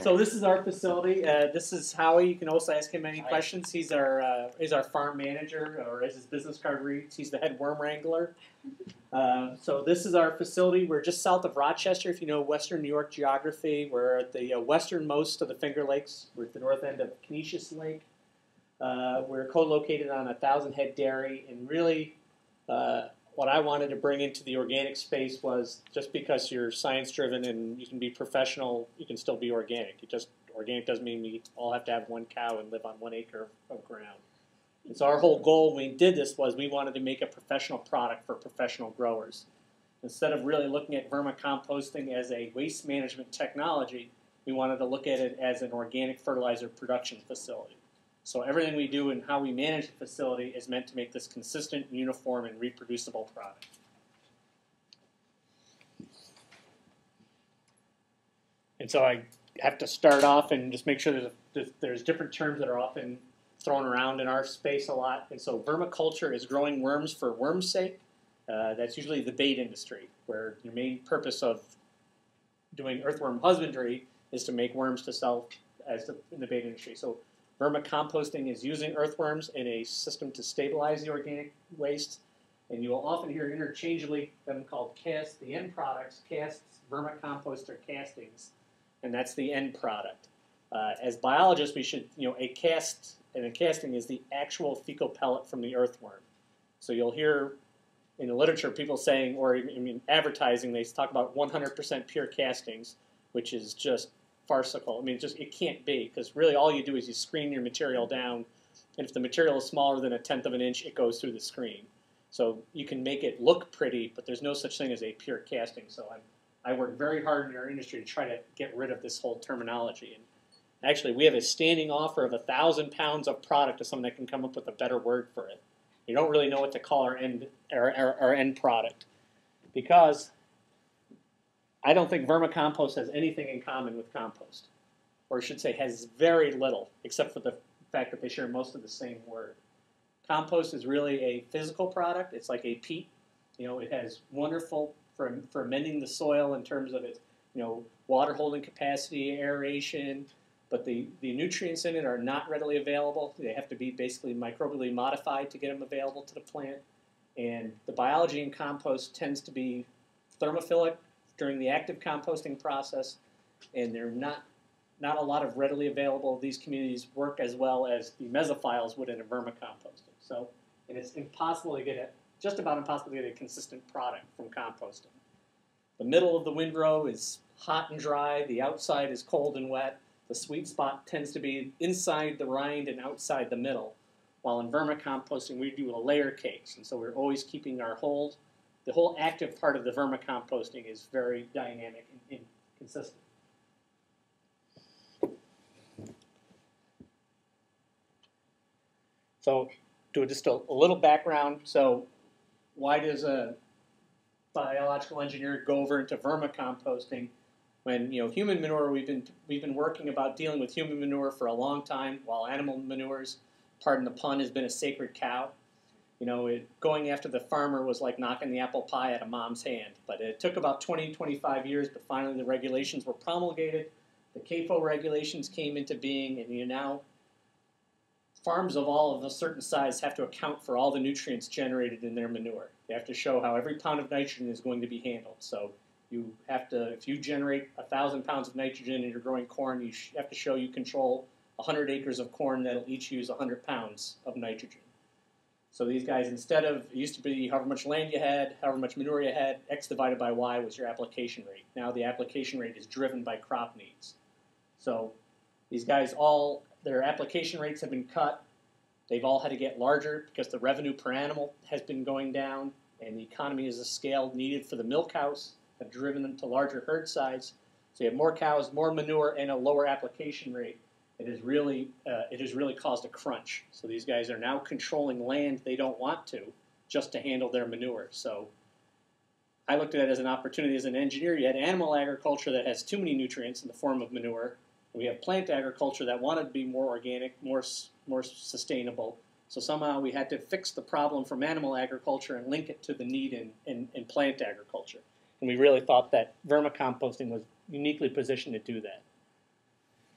So this is our facility. This is Howie. You can also ask him any questions. He's our farm manager, or as his business card reads, he's the head worm wrangler. So this is our facility. We're just south of Rochester. If you know Western New York geography, we're at the westernmost of the Finger Lakes. We're at the north end of Canisius Lake. We're co-located on a 1,000-head dairy, and really what I wanted to bring into the organic space was just because you're science-driven and you can be professional, you can still be organic. Organic doesn't mean we all have to have one cow and live on 1 acre of ground. And so our whole goal when we did this was we wanted to make a professional product for professional growers. Instead of really looking at vermicomposting as a waste management technology, we wanted to look at it as an organic fertilizer production facility. So everything we do and how we manage the facility is meant to make this consistent, uniform, and reproducible product. And so I have to start off and just make sure there's different terms that are often thrown around in our space a lot. And so vermiculture is growing worms for worm's sake. That's usually the bait industry, where your main purpose of doing earthworm husbandry is to make worms to sell in the bait industry. So vermicomposting is using earthworms in a system to stabilize the organic waste, and you will often hear interchangeably them called casts, the end products, casts, vermicompost, or castings, and that's the end product. As biologists, we should, a casting is the actual fecal pellet from the earthworm. So you'll hear in the literature people saying, or in advertising, they talk about 100% pure castings, which is just farcical. I mean, it can't be, because really all you do is you screen your material down, and if the material is smaller than 1/10 of an inch, it goes through the screen. So you can make it look pretty, but there's no such thing as a pure casting. So I work very hard in our industry to try to get rid of this whole terminology. And actually, we have a standing offer of 1,000 pounds of product to someone that can come up with a better word for it. We don't really know what to call our end product, because I don't think vermicompost has anything in common with compost, or I should say has very little, except for the fact that they share most of the same word. Compost is really a physical product. It's like a peat. It has wonderful for amending the soil in terms of its, water holding capacity, aeration, but the nutrients in it are not readily available. They have to be basically microbially modified to get them available to the plant. And the biology in compost tends to be thermophilic during the active composting process, and they're not a lot of readily available. These communities work as well as the mesophiles would in a vermicomposting. So, and it's just about impossible to get a consistent product from composting. The middle of the windrow is hot and dry. The outside is cold and wet. The sweet spot tends to be inside the rind and outside the middle. While in vermicomposting, we do a layer case, and so we're always keeping the whole active part of the vermicomposting is very dynamic and consistent. So, do just a little background. So, why does a biological engineer go over into vermicomposting when human manure? We've been working about dealing with human manure for a long time, while animal manures, pardon the pun, has been a sacred cow. Going after the farmer was like knocking the apple pie out of mom's hand. But it took about 20, 25 years, but finally the regulations were promulgated. The CAFO regulations came into being, and now farms of all of a certain size have to account for all the nutrients generated in their manure. They have to show how every pound of nitrogen is going to be handled. So you have to, if you generate 1,000 pounds of nitrogen and you're growing corn, you have to show you control 100 acres of corn that'll each use 100 pounds of nitrogen. So these guys, instead of, it used to be however much land you had, however much manure you had, X divided by Y was your application rate. Now the application rate is driven by crop needs. So these guys their application rates have been cut. They've all had to get larger because the revenue per animal has been going down, and the economy as a scale needed for the milk cows have driven them to larger herd size. So you have more cows, more manure, and a lower application rate. It has really caused a crunch. So these guys are now controlling land they don't want to, just to handle their manure. So I looked at it as an opportunity as an engineer. You had animal agriculture that has too many nutrients in the form of manure. And we have plant agriculture that wanted to be more organic, more sustainable. So somehow we had to fix the problem from animal agriculture and link it to the need in plant agriculture. And we really thought that vermicomposting was uniquely positioned to do that.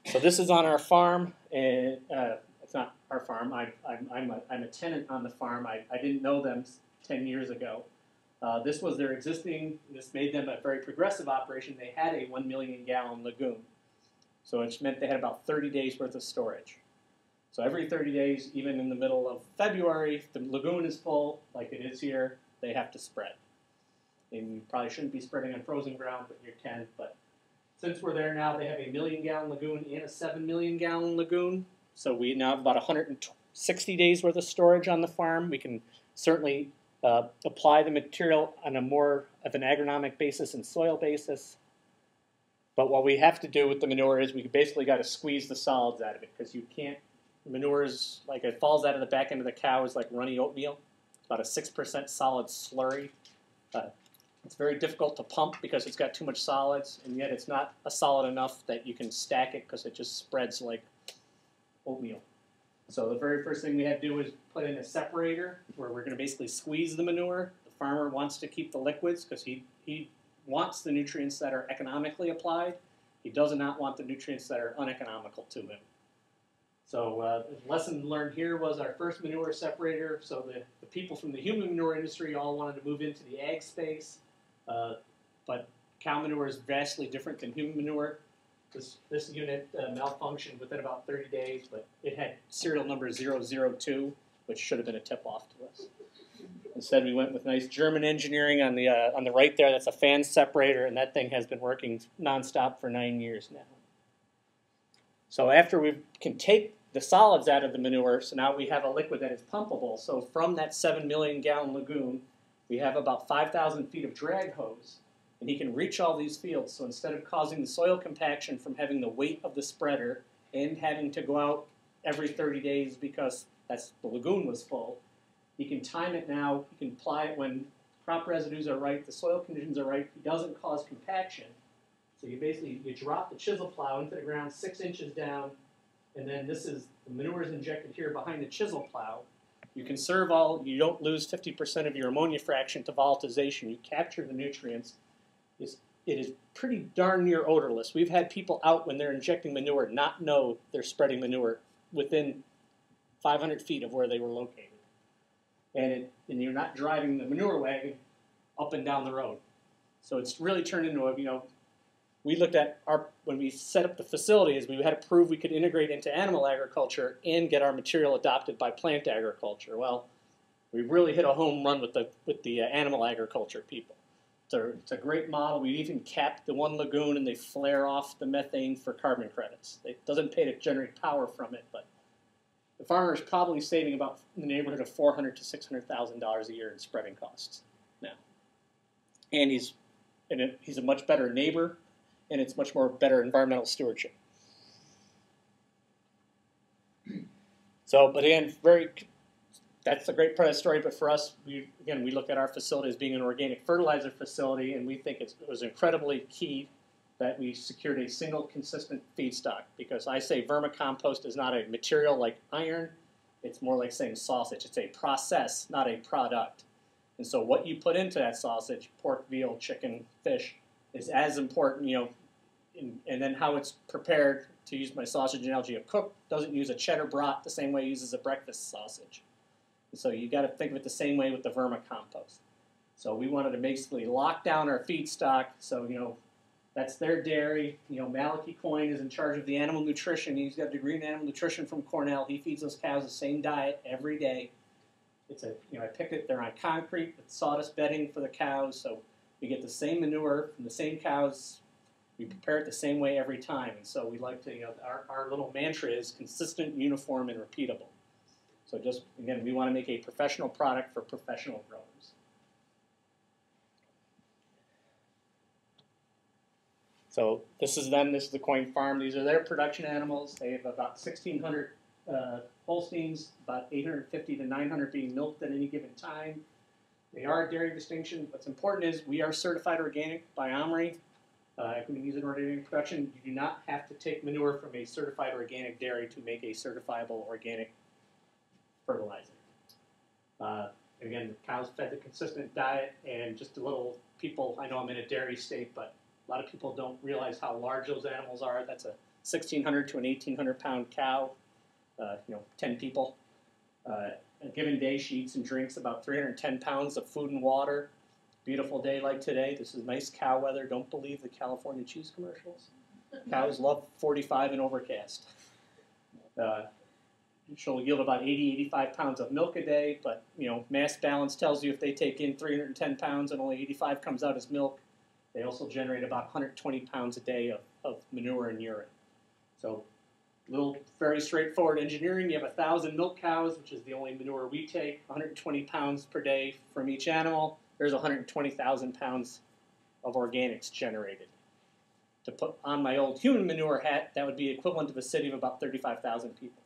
So this is on our farm, and it's not our farm. I'm a tenant on the farm. I didn't know them 10 years ago. This was their existing, this made them a very progressive operation. They had a 1 million gallon lagoon. So it meant they had about 30 days worth of storage. So every 30 days, even in the middle of February, if the lagoon is full, like it is here, they have to spread. And you probably shouldn't be spreading on frozen ground, but you can. But since we're there now, they have a 1 million gallon lagoon and a 7 million gallon lagoon. So we now have about 160 days worth of storage on the farm. We can certainly apply the material on a more of an agronomic basis and soil basis. But what we have to do with the manure is we basically got to squeeze the solids out of it, because you can't, manure is like, it falls out of the back end of the cow is like runny oatmeal. It's about a 6% solid slurry. It's very difficult to pump because it's got too much solids, and yet it's not a solid enough that you can stack it because it just spreads like oatmeal. So the very first thing we had to do is put in a separator where we're going to basically squeeze the manure. The farmer wants to keep the liquids because he wants the nutrients that are economically applied. He does not want the nutrients that are uneconomical to him. So the lesson learned here was our first manure separator. So the people from the human manure industry all wanted to move into the ag space, but cow manure is vastly different than human manure. This unit malfunctioned within about 30 days, but it had serial number 002, which should have been a tip-off to us. Instead, we went with nice German engineering on the right there. That's a fan separator, and that thing has been working nonstop for 9 years now. So after we can take the solids out of the manure, so now we have a liquid that is pumpable. So from that 7 million gallon lagoon, we have about 5,000 feet of drag hose, and he can reach all these fields. So instead of causing the soil compaction from having the weight of the spreader and having to go out every 30 days because the lagoon was full, he can time it now. He can apply it when crop residues are right, the soil conditions are right. He doesn't cause compaction. So you drop the chisel plow into the ground 6 inches down, and then the manure is injected here behind the chisel plow. You conserve you don't lose 50% of your ammonia fraction to volatilization. You capture the nutrients. It is pretty darn near odorless. We've had people out when they're injecting manure not know they're spreading manure within 500 feet of where they were located. And you're not driving the manure wagon up and down the road. So it's really turned into we looked at when we set up the facilities, we had to prove we could integrate into animal agriculture and get our material adopted by plant agriculture. Well, we really hit a home run with the animal agriculture people. It's a great model. We even capped the one lagoon, and they flare off the methane for carbon credits. It doesn't pay to generate power from it, but the farmer is probably saving about in the neighborhood of $400,000 to $600,000 a year in spreading costs now. And he's a much better neighbor, and it's much more better environmental stewardship. So, but again, that's a great part of the story. But for us, we look at our facility as being an organic fertilizer facility, and we think it was incredibly key that we secured a single consistent feedstock, because I say vermicompost is not a material like iron. It's more like saying sausage. It's a process, not a product. And so what you put into that sausage, pork, veal, chicken, fish, is as important, and then how it's prepared, to use my sausage analogy, a cook doesn't use a cheddar brat the same way he uses a breakfast sausage. And so you got to think of it the same way with the vermicompost. So we wanted to basically lock down our feedstock. So, that's their dairy. Malachi Coyne is in charge of the animal nutrition. He's got a degree in animal nutrition from Cornell. He feeds those cows the same diet every day. I picked it. They're on concrete with sawdust bedding for the cows, so we get the same manure from the same cows. We prepare it the same way every time, and so we like to. Our little mantra is consistent, uniform, and repeatable. So we want to make a professional product for professional growers. So this is the Coyne farm. These are their production animals. They have about 1,600 Holsteins, about 850 to 900 being milked at any given time. They are a dairy distinction. What's important is we are certified organic by OMRI. If we use an organic production, you do not have to take manure from a certified organic dairy to make a certifiable organic fertilizer. Again, the cows fed the consistent diet, and just a little people. I know I'm in a dairy state, but A lot of people don't realize how large those animals are. That's a 1,600 to an 1,800 pound cow, 10 people. A given day, she eats and drinks about 310 pounds of food and water. Beautiful day like today. This is nice cow weather. Don't believe the California cheese commercials. Cows love 45 and overcast. She'll yield about 80, 85 pounds of milk a day, but mass balance tells you if they take in 310 pounds and only 85 comes out as milk, they also generate about 120 pounds a day of manure and urine. So very straightforward engineering. You have 1,000 milk cows, which is the only manure we take, 120 pounds per day from each animal. There's 120,000 pounds of organics generated. To put on my old human manure hat, that would be equivalent to a city of about 35,000 people.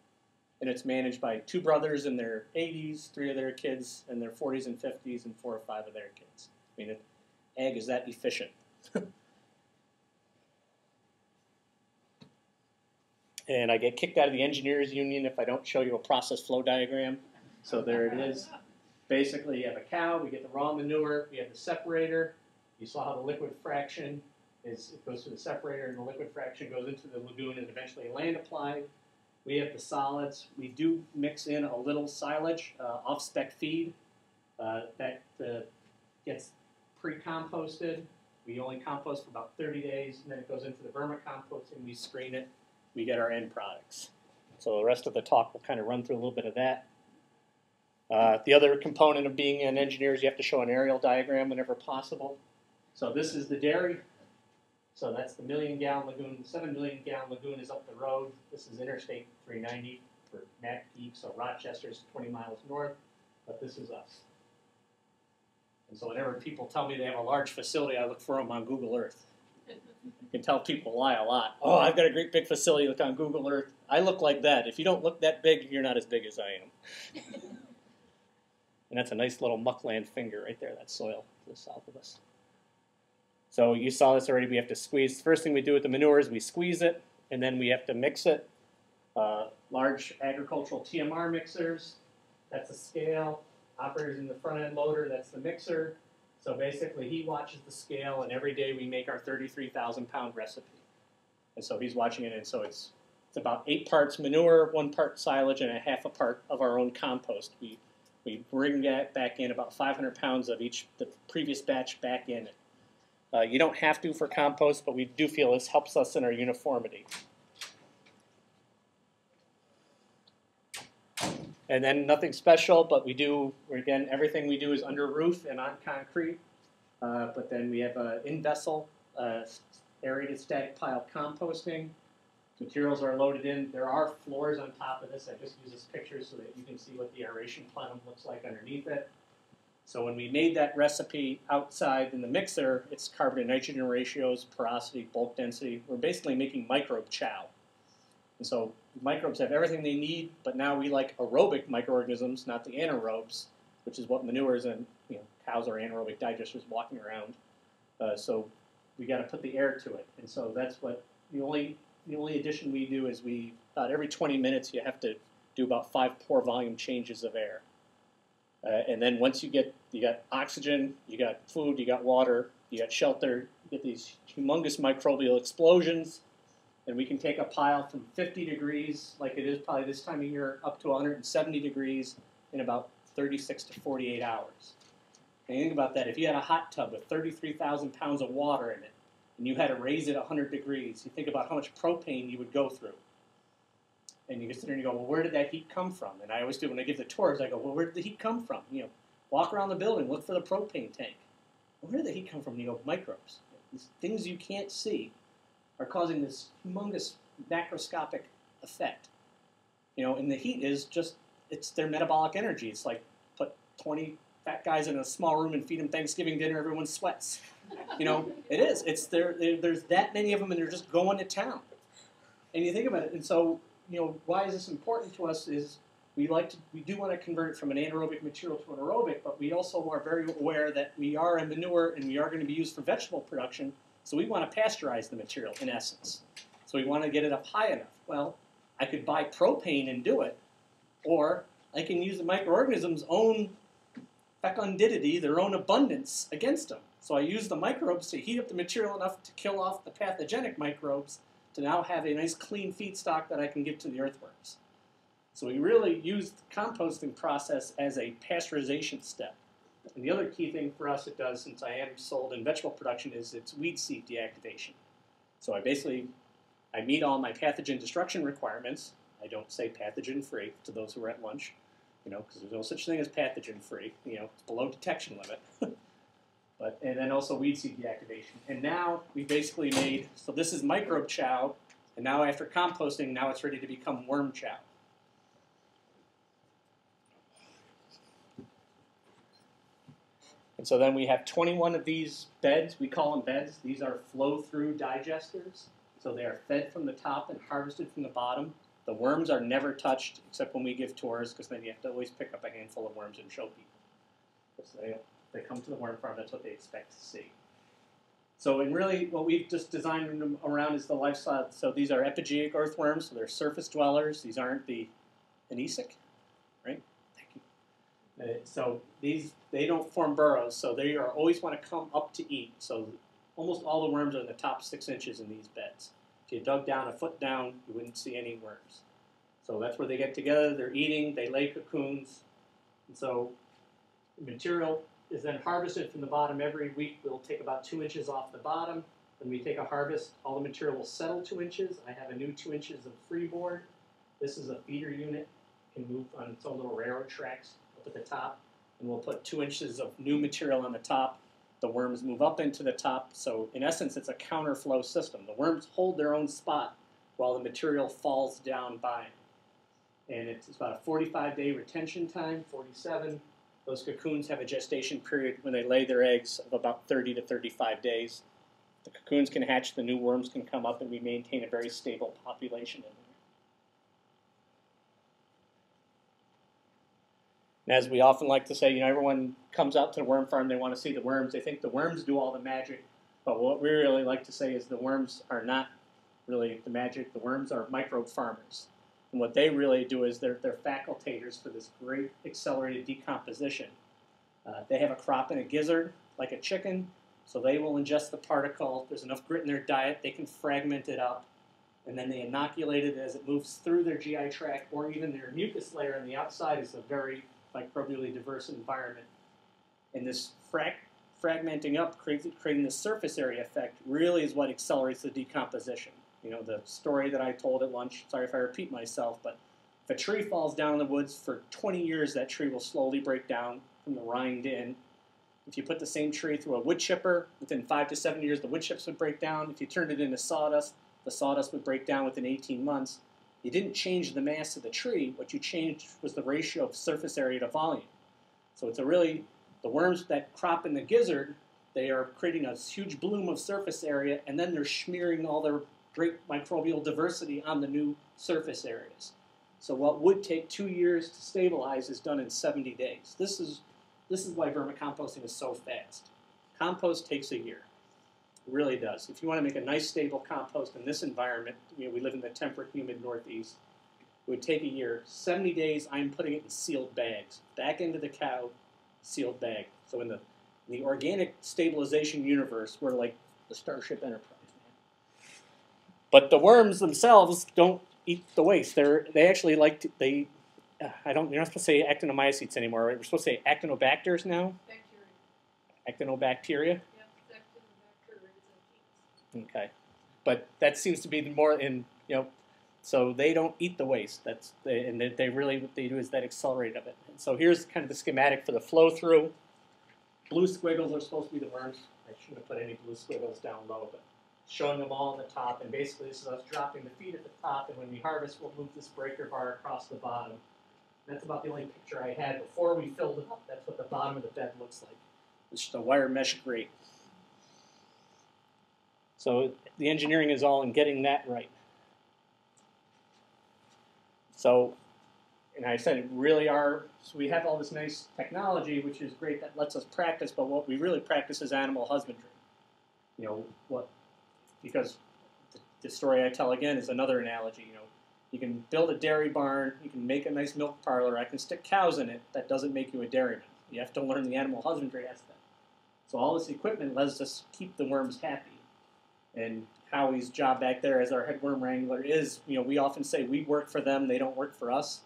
And it's managed by 2 brothers in their 80s, 3 of their kids in their 40s and 50s, and 4 or 5 of their kids. I mean, ag is that efficient. And I get kicked out of the engineers union if I don't show you a process flow diagram. So there it is. Basically, you have a cow, we get the raw manure, we have the separator. You saw how the liquid fraction it goes through the separator, and the liquid fraction goes into the lagoon and eventually land applied. We have the solids. We do mix in a little silage, off-spec feed that gets pre-composted. We only compost for about 30 days, and then it goes into the vermicomposting. We screen it. We get our end products. So the rest of the talk will kind of run through a little bit of that. The other component of being an engineer is you have to show an aerial diagram whenever possible. So this is the dairy. So that's the 1 million gallon lagoon. The 7 million gallon lagoon is up the road. This is Interstate 390 for Matt Geek. So Rochester's 20 miles north, but this is us. And so whenever people tell me they have a large facility, I look for them on Google Earth. You can tell people lie a lot. Oh, I've got a great big facility. Look on Google Earth. I look like that. If you don't look that big, you're not as big as I am. And that's a nice little muckland finger right there. That's soil to the south of us. So you saw this already. We have to squeeze. The first thing we do with the manure is we squeeze it, and then we have to mix it. Large agricultural TMR mixers. That's a scale. Operators in the front end loader. That's the mixer. So basically, he watches the scale, and every day we make our 33,000 pound recipe. And so he's watching it, and so it's about 8 parts manure, 1 part silage, and a half a part of our own compost. We bring that back in, about 500 pounds of the previous batch back in. You don't have to for compost, but we do feel this helps us in our uniformity. And then nothing special, but again, everything we do is under roof and on concrete. But then we have in-vessel aerated static pile composting. Materials are loaded in. There are floors on top of this. I just use this picture so that you can see what the aeration plenum looks like underneath it. So when we made that recipe outside in the mixer, it's carbon and nitrogen ratios, porosity, bulk density. We're basically making microbe chow. And so microbes have everything they need, but now we like aerobic microorganisms, not the anaerobes, which is what manures and cows are anaerobic digesters walking around. So we got to put the air to it. And so that's what the only addition we do is about every 20 minutes you have to do about 5 pore volume changes of air. And then once you got oxygen, you got food, you got water, you got shelter, you get these humongous microbial explosions, and we can take a pile from 50 degrees, like it is probably this time of year, up to 170 degrees in about 36 to 48 hours. And you think about that, if you had a hot tub with 33,000 pounds of water in it, and you had to raise it 100 degrees, you think about how much propane you would go through. And you sit there and you go, well, where did that heat come from? And I always do when I give the tours, I go, well, where did the heat come from? Walk around the building, look for the propane tank. Well, where did the heat come from? And you go, microbes. These things you can't see are causing this humongous macroscopic effect. And the heat is it's their metabolic energy. It's like put 20 fat guys in a small room and feed them Thanksgiving dinner, everyone sweats. It is. There's that many of them, and they're just going to town. And you think about it, and so, why is this important to us is we do want to convert it from an anaerobic material to an aerobic, but we also are very aware that we are a manure and we are going to be used for vegetable production, so we want to pasteurize the material, in essence. So we want to get it up high enough. Well, I could buy propane and do it, or I can use the microorganisms' own fecundity, their own abundance, against them. So I use the microbes to heat up the material enough to kill off the pathogenic microbes to now have a nice clean feedstock that I can give to the earthworms. So we really use the composting process as a pasteurization step. And the other key thing for us it does, since I am sold in vegetable production, is it's weed seed deactivation. So I meet all my pathogen destruction requirements. I don't say pathogen-free to those who are at lunch, because there's no such thing as pathogen-free. It's below detection limit. And then also weed seed deactivation. And now we basically made, so this is microbe chow, and now after composting, now it's ready to become worm chow. And so then we have 21 of these beds. We call them beds. These are flow-through digesters. So they are fed from the top and harvested from the bottom. The worms are never touched except when we give tours, because then you have to always pick up a handful of worms and show people. So they come to the worm farm, that's what they expect to see. So really what we've just designed them around is the lifestyle. So these are epigeic earthworms, so they're surface dwellers. These aren't the anisic, right? Thank you. So they don't form burrows, so they always want to come up to eat. So almost all the worms are in the top 6 inches in these beds. If you dug down a foot down, you wouldn't see any worms. So that's where they get together, they're eating, they lay cocoons. And so the material is then harvested from the bottom every week. We'll take about 2 inches off the bottom. When we take a harvest, all the material will settle 2 inches. I have a new 2 inches of freeboard. This is a feeder unit. It can move on its own little railroad tracks up at the top. And we'll put 2 inches of new material on the top. The worms move up into the top. So in essence, it's a counterflow system. The worms hold their own spot while the material falls down by them. And it's about a 45-day retention time, 47. Those cocoons have a gestation period when they lay their eggs of about 30 to 35 days. The cocoons can hatch, the new worms can come up, and we maintain a very stable population in there. And as we often like to say, everyone comes out to the worm farm, they want to see the worms. They think the worms do all the magic, but what we really like to say is the worms are not really the magic. The worms are microbe farmers. And what they really do is they're facultators for this great accelerated decomposition. They have a crop in a gizzard, like a chicken, so they will ingest the particle. If there's enough grit in their diet, they can fragment it up, and then they inoculate it as it moves through their GI tract, or even their mucus layer on the outside is a very microbially diverse environment. And this fragmenting up, creating this surface area effect, really is what accelerates the decomposition. The story that I told at lunch, sorry if I repeat myself, but if a tree falls down in the woods for 20 years, that tree will slowly break down from the rind in. If you put the same tree through a wood chipper, within 5 to 7 years, the wood chips would break down. If you turned it into sawdust, the sawdust would break down within 18 months. You didn't change the mass of the tree. What you changed was the ratio of surface area to volume. So it's the worms that crop in the gizzard, they are creating a huge bloom of surface area, and then they're smearing all their great microbial diversity on the new surface areas. So what would take 2 years to stabilize is done in 70 days. This is why vermicomposting is so fast. Compost takes a year. It really does. If you want to make a nice stable compost in this environment, we live in the temperate, humid Northeast, it would take a year. 70 days, I'm putting it in sealed bags. Back into the cow, sealed bag. So in the organic stabilization universe, we're like the Starship Enterprise. But the worms themselves don't eat the waste. They actually like to, you're not supposed to say actinomycetes anymore, right? We're supposed to say actinobacters now? Bacteria. Actinobacteria? Yeah, actinobacteria. Okay. But that seems to be more in, so they don't eat the waste. What they do is that accelerate of it. And so here's kind of the schematic for the flow through. Blue squiggles are supposed to be the worms. I shouldn't have put any blue squiggles down low, but showing them all on the top, and basically this is us dropping the feed at the top, and when we harvest, we'll move this breaker bar across the bottom. That's about the only picture I had before we filled it up. That's what the bottom of the bed looks like. It's just a wire mesh grate. So the engineering is all in getting that right. So, and I said, so we have all this nice technology, which is great, that lets us practice, but what we really practice is animal husbandry. Because the story I tell again is another analogy. You can build a dairy barn, you can make a nice milk parlor, I can stick cows in it. That doesn't make you a dairyman. You have to learn the animal husbandry aspect. So all this equipment lets us keep the worms happy. And Howie's job back there as our head worm wrangler is, we often say we work for them, they don't work for us.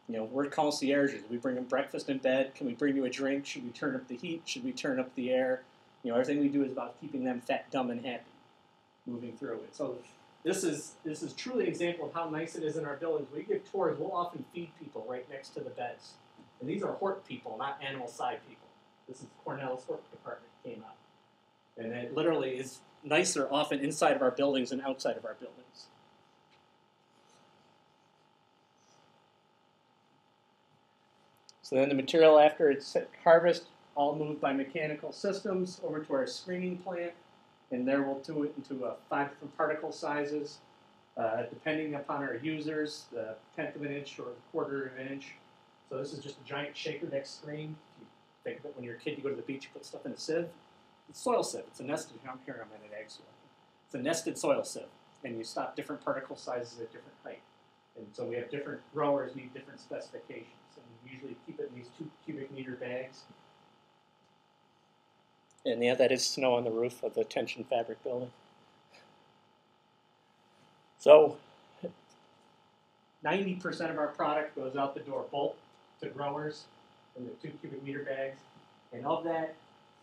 We're concierges. We bring them breakfast in bed. Can we bring you a drink? Should we turn up the heat? Should we turn up the air? Everything we do is about keeping them fat, dumb, and happy, moving through it. So this is truly an example of how nice it is in our buildings. When we give tours, we'll often feed people right next to the beds. And these are hort people, not animal side people. This is Cornell's hort department came out. And it literally is nicer often inside of our buildings than outside of our buildings. So then the material after it's harvested, all moved by mechanical systems over to our screening plant, and there we'll do it into 5 different particle sizes, depending upon our users, the 1/10 of an inch or 1/4 of an inch. So this is just a giant shaker deck screen. If you think of it when you're a kid, you go to the beach, you put stuff in a sieve. It's soil sieve. It's a nested, I'm at ag soil. It's a nested soil sieve, and you stop different particle sizes at different height. And so we have different growers need different specifications. And we usually keep it in these 2 cubic meter bags. And yeah, that is snow on the roof of the tension fabric building. So 90% of our product goes out the door bulk to growers in the 2 cubic meter bags. And of that,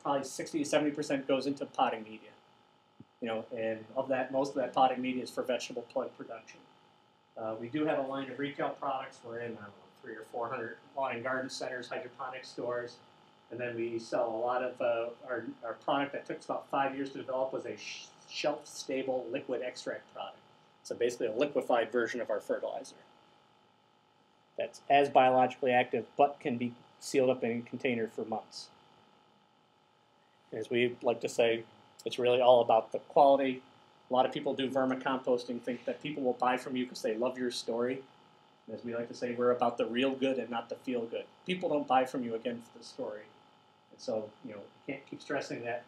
probably 60 to 70% goes into potting media. And of that, most of that potting media is for vegetable plug production. We do have a line of retail products. We're in, 300 or 400 lawn and garden centers, hydroponic stores. And then we sell a lot of our product that took us about 5 years to develop was a shelf-stable liquid extract product. So basically a liquefied version of our fertilizer. That's as biologically active, but can be sealed up in a container for months. As we like to say, it's really all about the quality. A lot of people do vermicomposting, think that people will buy from you because they love your story. And as we like to say, we're about the real good and not the feel good. People don't buy from you again for the story. And so, you can't keep stressing that.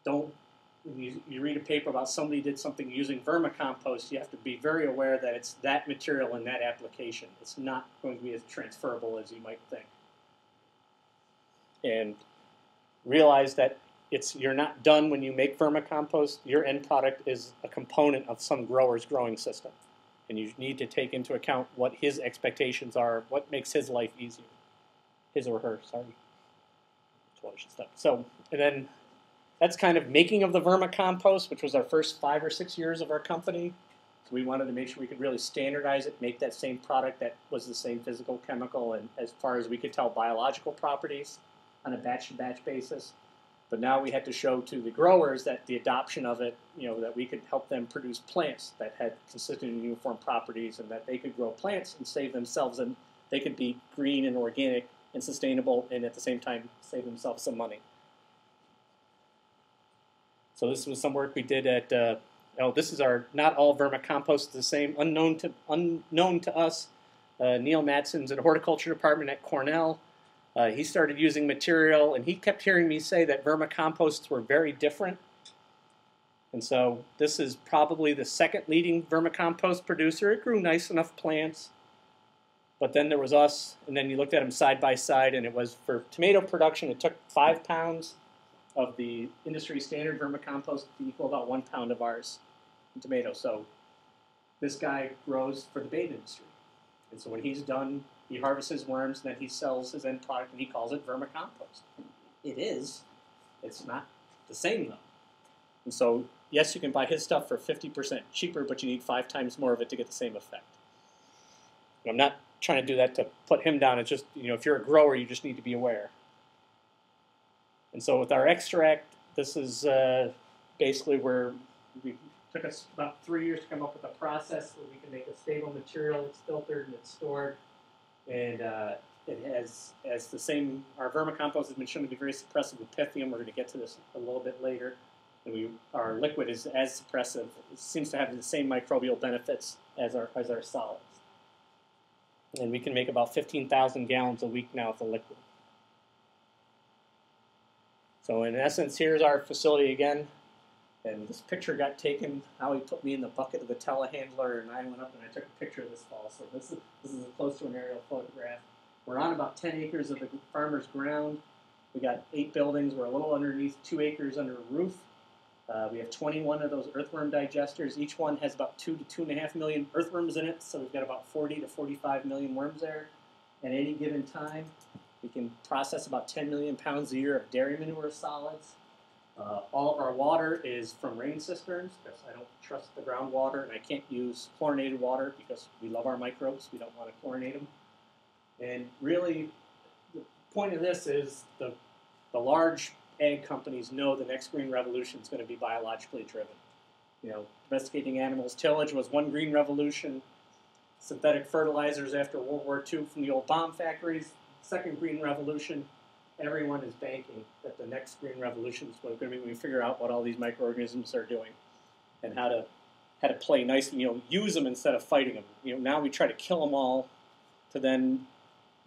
When you read a paper about somebody did something using vermicompost, you have to be very aware that it's that material in that application. It's not going to be as transferable as you might think. And realize that you're not done when you make vermicompost. Your end product is a component of some grower's growing system. And you need to take into account what his expectations are, what makes his life easier. His or her, sorry. That's what I should stop. So, and then that's kind of making of the vermicompost, which was our first 5 or 6 years of our company. So we wanted to make sure we could really standardize it, make that same product that was the same physical, chemical, and as far as we could tell, biological properties on a batch-to-batch basis. But now we had to show to the growers that the adoption of it, that we could help them produce plants that had consistent and uniform properties, and that they could grow plants and save themselves, and they could be green and organic and sustainable, and at the same time save themselves some money. So this was some work we did at, this is our, not all vermicompost is the same, unknown to us. Neil Madsen's in the horticulture department at Cornell. He started using material, and he kept hearing me say that vermicomposts were very different. And so this is probably the second leading vermicompost producer. It grew nice enough plants. But then there was us, and then you looked at them side by side, and it was for tomato production, it took 5 pounds of the industry standard vermicompost to equal about 1 pound of ours in tomatoes. So this guy grows for the bait industry. And so when he's done, he harvests his worms, and then he sells his end product, and he calls it vermicompost. It is. It's not the same, though. And so, yes, you can buy his stuff for 50% cheaper, but you need 5 times more of it to get the same effect. And I'm not trying to do that to put him down. It's just, if you're a grower, you just need to be aware. And so with our extract, this is basically where we took us about 3 years to come up with a process where we can make a stable material. It's filtered and it's stored. And it has the same, our vermicompost has been shown to be very suppressive with pythium. We're going to get to this a little bit later. And our liquid is as suppressive. It seems to have the same microbial benefits as our solids. And we can make about 15,000 gallons a week now of the liquid. So in essence, here's our facility again. And this picture got taken. Howie put me in the bucket of the telehandler, and I went up and I took a picture of this fall. So this is as close to an aerial photograph. We're on about 10 acres of the farmer's ground. We got 8 buildings. We're a little underneath 2 acres under a roof. We have 21 of those earthworm digesters. Each one has about 2 to 2.5 million earthworms in it, so we've got about 40 to 45 million worms there. At any given time, we can process about 10 million pounds a year of dairy manure solids. All of our water is from rain cisterns because I don't trust the groundwater, and I can't use chlorinated water because we love our microbes. We don't want to chlorinate them. And really, the point of this is the large ag companies know the next green revolution is going to be biologically driven. You know, domesticating animals, tillage was one green revolution. Synthetic fertilizers after World War II from the old bomb factories, second green revolution. Everyone is banking that the next green revolution is going to be when we figure out what all these microorganisms are doing and how to play nice, you know, use them instead of fighting them. You know, now we try to kill them all to then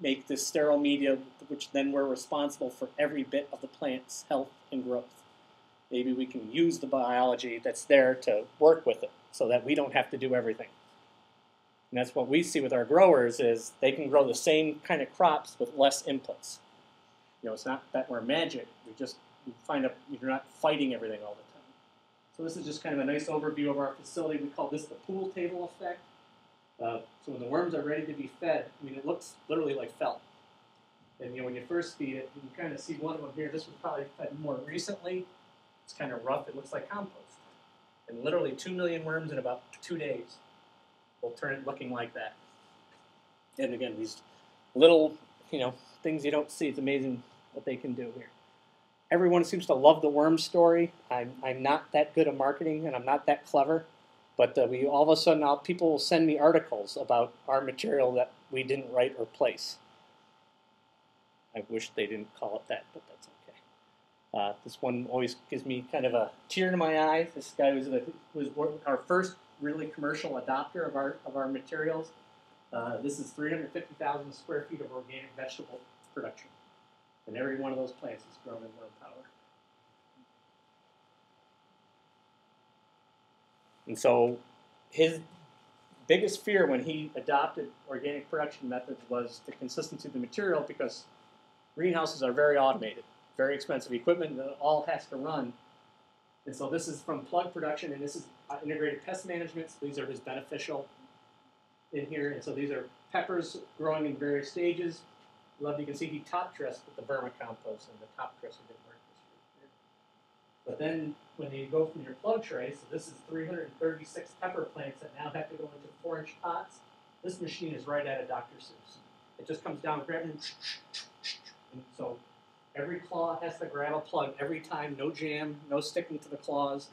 make this sterile media, which then we're responsible for every bit of the plant's health and growth. Maybe we can use the biology that's there to work with it so that we don't have to do everything. And that's what we see with our growers is they can grow the same kind of crops with less inputs. You know, it's not that we're magic. We find out you're not fighting everything all the time. So this is just kind of a nice overview of our facility. We call this the pool table effect. So when the worms are ready to be fed, I mean, it looks literally like felt. And you know, when you first feed it, you can kind of see one of them here. This was probably fed more recently. It's kind of rough. It looks like compost. And literally 2 million worms in about 2 days will turn it looking like that. And again, these little, you know, things you don't see. It's amazing what they can do here. Everyone seems to love the worm story. I'm not that good at marketing, and I'm not that clever. But we all of a sudden, people will send me articles about our material that we didn't write or place. I wish they didn't call it that, but that's okay. This one always gives me kind of a tear in my eye. This guy was our first really commercial adopter of our materials. This is 350,000 square feet of organic vegetable production. And every one of those plants is grown in worm power. And so his biggest fear when he adopted organic production methods was the consistency of the material because greenhouses are very automated, very expensive equipment that all has to run. And so this is from plug production, and this is integrated pest management. So these are his beneficial in here. And so these are peppers growing in various stages. Love, you can see he top dressed with the vermicompost, and the top dresser didn't work this year. But then when you go from your plug tray, so this is 336 pepper plants that now have to go into 4-inch pots. This machine is right out of Dr. Seuss. It just comes down, grabs them, and so every claw has to grab a plug every time, no jam, no sticking to the claws.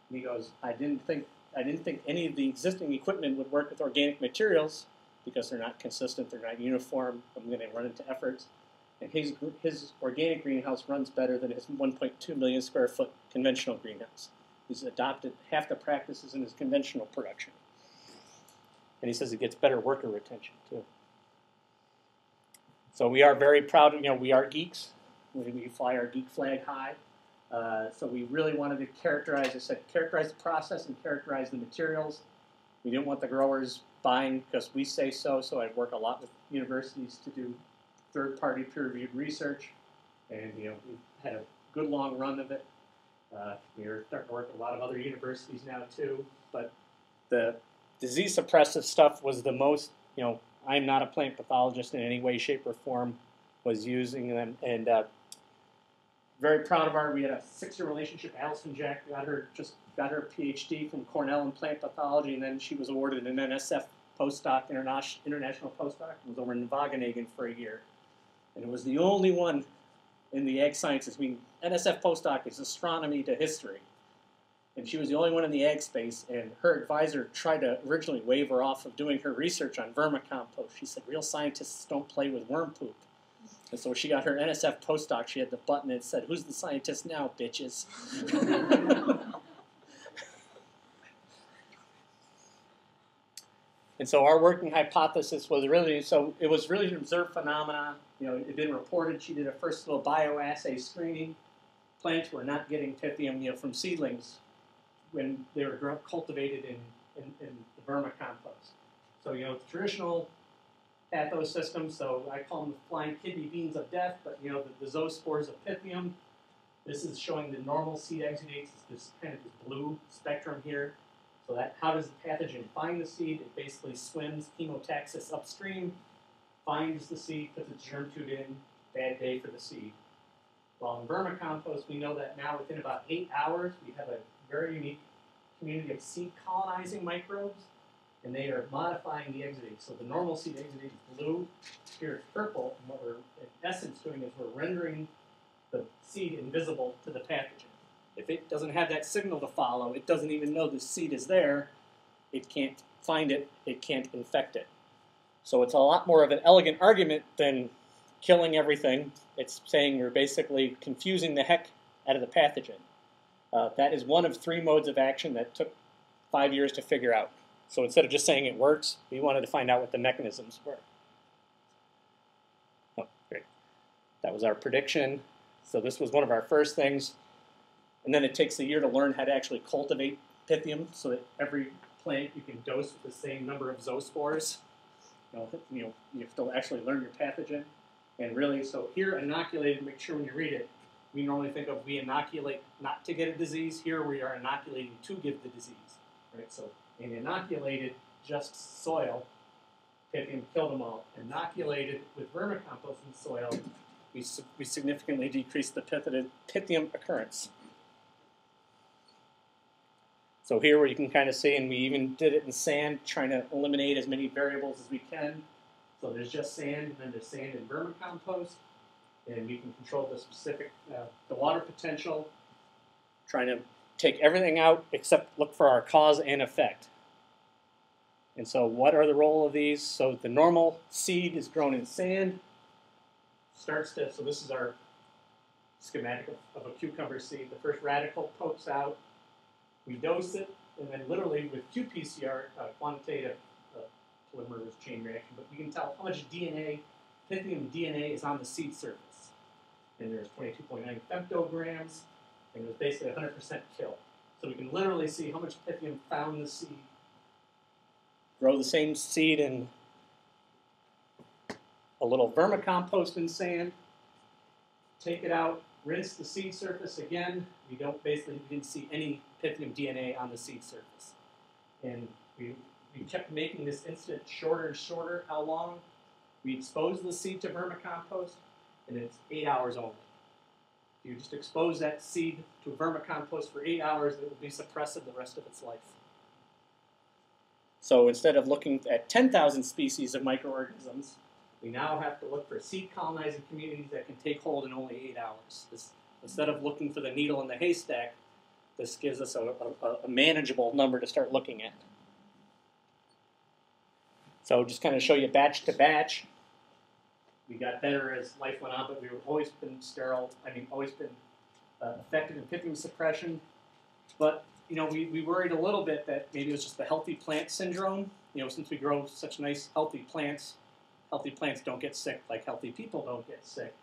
And he goes, I didn't think any of the existing equipment would work with organic materials because they're not consistent, they're not uniform. I'm going to run into efforts. And his organic greenhouse runs better than his 1.2 million square foot conventional greenhouse. He's adopted half the practices in his conventional production. And he says it gets better worker retention too. So we are very proud, you know, we are geeks. We fly our geek flag high. So we really wanted to characterize the process and characterize the materials. We didn't want the growers buying because we say so, so I work a lot with universities to do third-party peer-reviewed research, and you know, we've had a good long run of it. We're starting to work with a lot of other universities now too, but the disease suppressive stuff was the most, you know, I'm not a plant pathologist in any way, shape, or form, was using them, and very proud of we had a 6-year relationship. Allison Jack got her PhD from Cornell in plant pathology, and then she was awarded an NSF postdoc, international postdoc, and was over in Wageningen for a year. And it was the only one in the ag sciences. I mean, NSF postdoc is astronomy to history. And she was the only one in the ag space, and her advisor tried to originally wave her off of doing her research on vermicompost. She said, real scientists don't play with worm poop. And so she got her NSF postdoc. She had the button that said, who's the scientist now, bitches? And so our working hypothesis was really, so it was really an observed phenomena. You know, it had been reported. She did a first little bioassay screening. Plants were not getting Pythium, you know, from seedlings when they were cultivated in the vermicompost. So, you know, traditional pathosystem, so I call them the flying kidney beans of death, but you know, the zoospores of Pythium. This is showing the normal seed exudates, this kind of this blue spectrum here. So that, how does the pathogen find the seed? It basically swims chemotaxis upstream, finds the seed, puts its germ tube in, bad day for the seed. While in vermicompost, we know that now within about 8 hours, we have a very unique community of seed colonizing microbes, and they are modifying the exudate. So the normal seed exudate is blue, here it's purple, and what we're in essence doing is we're rendering the seed invisible to the pathogen. If it doesn't have that signal to follow, it doesn't even know the seed is there, it can't find it, it can't infect it. So it's a lot more of an elegant argument than killing everything. It's saying we're basically confusing the heck out of the pathogen. That is one of 3 modes of action that took 5 years to figure out. So instead of just saying it works, we wanted to find out what the mechanisms were. Oh, great. That was our prediction. So this was one of our first things. And then it takes a year to learn how to actually cultivate Pythium so that every plant you can dose with the same number of zoospores. You have to actually learn your pathogen. And really, so here, inoculated, make sure when you read it, we normally think of we inoculate not to get a disease. Here we are inoculating to give the disease. Right? So in inoculated, just soil, Pythium killed them all. Inoculated with vermicomposting soil, we significantly decrease the Pythium occurrence. So here where you can kind of see, and we even did it in sand, trying to eliminate as many variables as we can. So there's just sand, and then there's sand and vermicompost. And we can control the specific, the water potential, trying to take everything out except look for our cause and effect. And so what are the role of these? So the normal seed is grown in sand. So this is our schematic of a cucumber seed. The first radical pokes out. We dose it, and then literally with qPCR, quantitative polymerase chain reaction, but we can tell how much DNA, Pythium DNA, is on the seed surface. And there's 22.9 femtograms, and there's basically 100% kill. So we can literally see how much Pythium found the seed. Grow the same seed in a little vermicompost in sand, take it out, rinse the seed surface again. We didn't see any Pythium DNA on the seed surface. And we kept making this instant shorter and shorter. How long? We exposed the seed to vermicompost, and it's 8 hours only. If you just expose that seed to vermicompost for 8 hours, it will be suppressive the rest of its life. So instead of looking at 10,000 species of microorganisms, we now have to look for seed colonizing communities that can take hold in only 8 hours. Instead of looking for the needle in the haystack, this gives us a manageable number to start looking at. So just kind of show you batch to batch. We got better as life went on, but we've always been sterile. Always been effective in Pythium suppression. But we worried a little bit that maybe it was just the healthy plant syndrome. Since we grow such nice healthy plants don't get sick like healthy people don't get sick.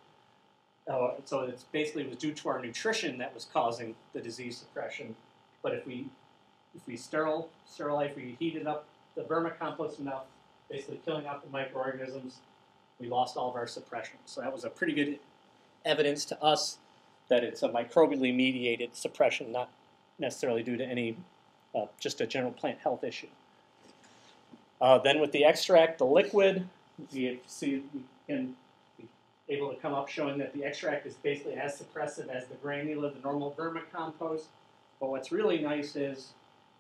So it's basically it was due to our nutrition that was causing the disease suppression. But if we sterilize, we heated up the vermicompost enough, basically killing out the microorganisms, we lost all of our suppression. So that was a pretty good evidence to us that it's a microbially mediated suppression, not necessarily due to any, just a general plant health issue. Then with the extract, the liquid, we able to come up showing that the extract is basically as suppressive as the granule of the normal vermicompost. But what's really nice is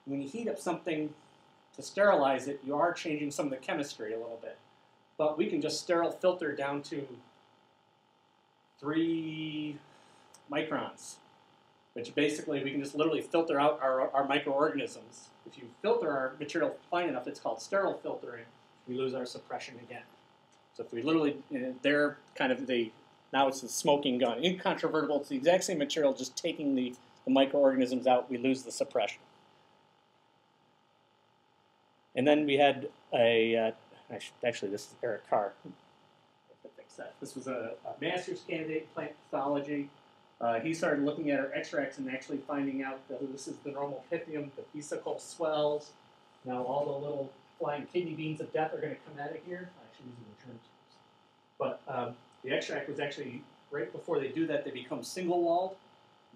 when you heat up something to sterilize it, you are changing some of the chemistry a little bit. But we can just sterile filter down to 3 microns, which basically we can just literally filter out our microorganisms. If you filter our material fine enough, it's called sterile filtering, we lose our suppression again. So if we literally, they're kind of now it's the smoking gun. Incontrovertible, it's the exact same material, just taking the microorganisms out, we lose the suppression. And then we had actually this is Eric Carr. This was a master's candidate in plant pathology. He started looking at our extracts and actually finding out that this is the normal Pythium, the vesicle swells. Now all the little flying kidney beans of death are going to come out of here. Actually, these are the terms. But the extract was actually, right before they do that, they become single-walled.